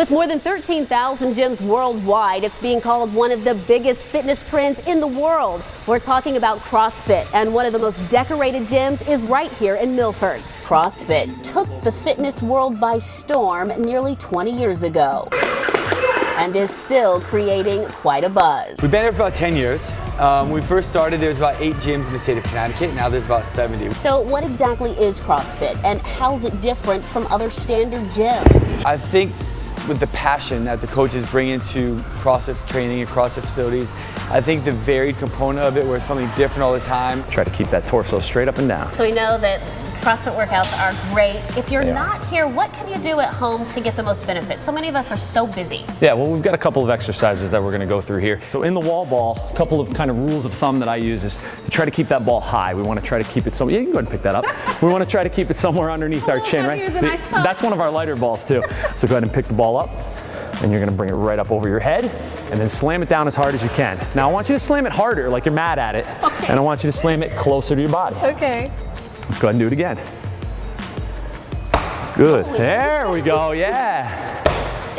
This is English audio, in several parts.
With more than 13,000 gyms worldwide, it's being called one of the biggest fitness trends in the world. We're talking about CrossFit, and one of the most decorated gyms is right here in Milford. CrossFit took the fitness world by storm nearly 20 years ago and is still creating quite a buzz. We've been here for about 10 years. When we first started, there was about 8 gyms in the state of Connecticut. Now there's about 70. So what exactly is CrossFit, and how's it different from other standard gyms? I think with the passion that the coaches bring into CrossFit training and CrossFit facilities, I think the varied component of it, where it's something different all the time. Try to keep that torso straight up and down. So we know that CrossFit workouts are great. If you're not here, what can you do at home to get the most benefit? So many of us are so busy. Yeah, well, we've got a couple of exercises that we're going to go through here. So in the wall ball, a couple of kind of rules of thumb that I use is to try to keep that ball high. We want to try to keep it somewhere. Yeah, you can go ahead and pick that up. We want to try to keep it somewhere underneath our chin, right? That's one of our lighter balls too. So go ahead and pick the ball up, and you're going to bring it right up over your head, and then slam it down as hard as you can. Now I want you to slam it harder, like you're mad at it, and I want you to slam it closer to your body. Okay. Let's go ahead and do it again. Good. There we go. Yeah.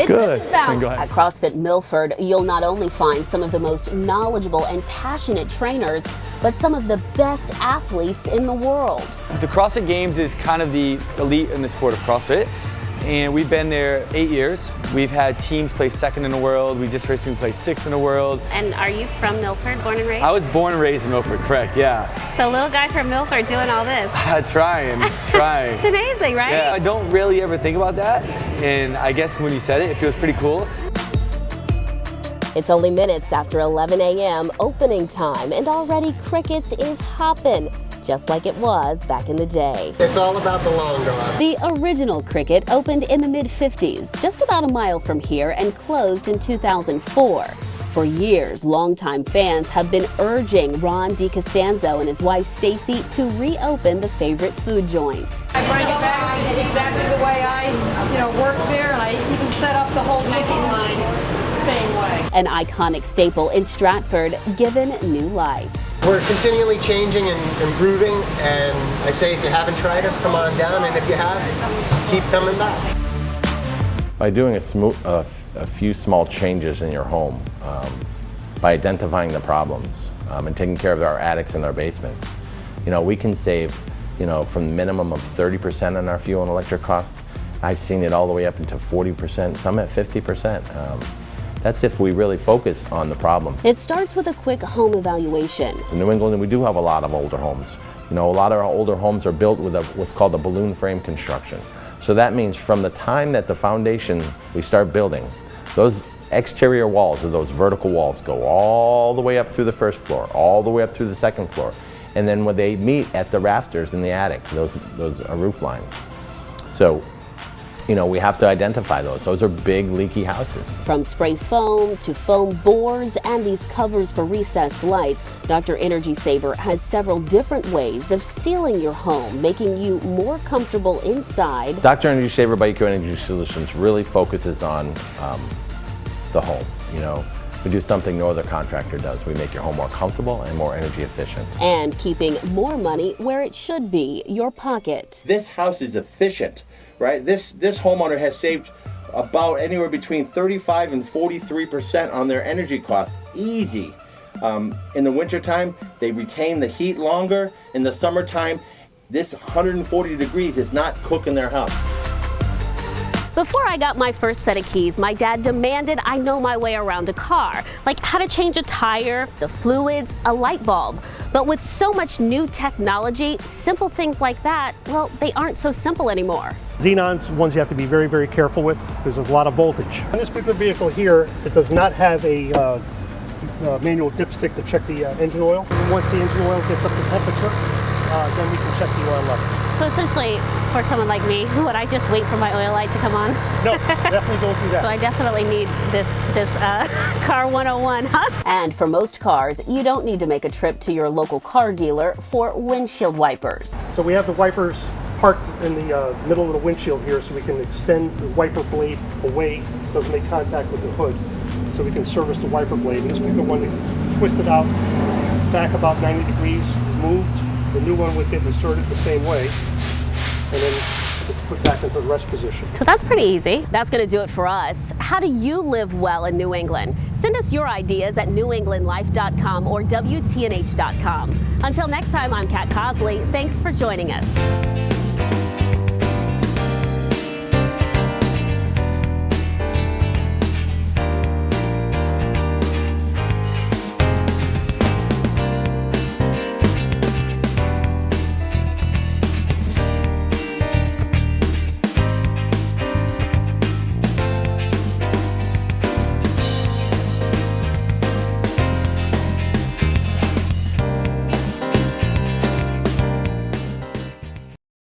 Good. At CrossFit Milford, you'll not only find some of the most knowledgeable and passionate trainers, but some of the best athletes in the world. The CrossFit Games is kind of the elite in the sport of CrossFit. And we've been there 8 years. We've had teams place 2nd in the world. We just recently placed 6th in the world. And are you from Milford, born and raised? I was born and raised in Milford, correct, yeah. So little guy from Milford doing all this. Trying. It's amazing, right? Yeah, I don't really ever think about that. And I guess when you said it, it feels pretty cool. It's only minutes after 11 a.m. opening time, and already crickets is hopping, just like it was back in the day. It's all about the long dog. The original cricket opened in the mid-50s, just about a mile from here, and closed in 2004. For years, longtime fans have been urging Ron DiCostanzo and his wife Stacy to reopen the favorite food joint. I bring it back exactly the way I, work there, and I even set up the whole making line the same way. An iconic staple in Stratford, given new life. We're continually changing and improving, and I say if you haven't tried us, come on down, and if you have, keep coming back. By doing a few small changes in your home, by identifying the problems and taking care of our attics and our basements, we can save, from the minimum of 30% on our fuel and electric costs. I've seen it all the way up into 40%, some at 50%. That's if we really focus on the problem. It starts with a quick home evaluation. In New England, we do have a lot of older homes. A lot of our older homes are built with what's called a balloon frame construction. So that means from the time that the foundation we start building, those exterior walls, or those vertical walls, go all the way up through the first floor, all the way up through the second floor. And then when they meet at the rafters in the attic, those are roof lines. So we have to identify those. Those are big leaky houses. From spray foam to foam boards and these covers for recessed lights, Dr. Energy Saver has several different ways of sealing your home, making you more comfortable inside. Dr. Energy Saver by Eco Energy Solutions really focuses on the home. We do something no other contractor does. We make your home more comfortable and more energy efficient. And keeping more money where it should be, your pocket. This house is efficient. Right? This homeowner has saved about anywhere between 35 and 43% on their energy costs. Easy. In the wintertime, they retain the heat longer. In the summertime, this 140 degrees is not cooking their house. Before I got my first set of keys, my dad demanded I know my way around a car, like how to change a tire, the fluids, a light bulb. But with so much new technology, simple things like that, well, they aren't so simple anymore. Xenon's ones you have to be very, very careful with because there's a lot of voltage. In this particular vehicle here, it does not have a manual dipstick to check the engine oil. Once the engine oil gets up to temperature, then we can check the oil level. So essentially, for someone like me, would I just wait for my oil light to come on? No, definitely don't do that. So I definitely need this car 101, huh? And for most cars, you don't need to make a trip to your local car dealer for windshield wipers. So we have the wipers parked in the middle of the windshield here, so we can extend the wiper blade away, doesn't make contact with the hood, so we can service the wiper blade. And this particular one that's twisted out back about 90 degrees, moved. The new one would get inserted the same way, and then put back into the rest position. So that's pretty easy. That's going to do it for us. How do you live well in New England? Send us your ideas at newenglandlife.com or WTNH.com. Until next time, I'm Kat Cosley. Thanks for joining us.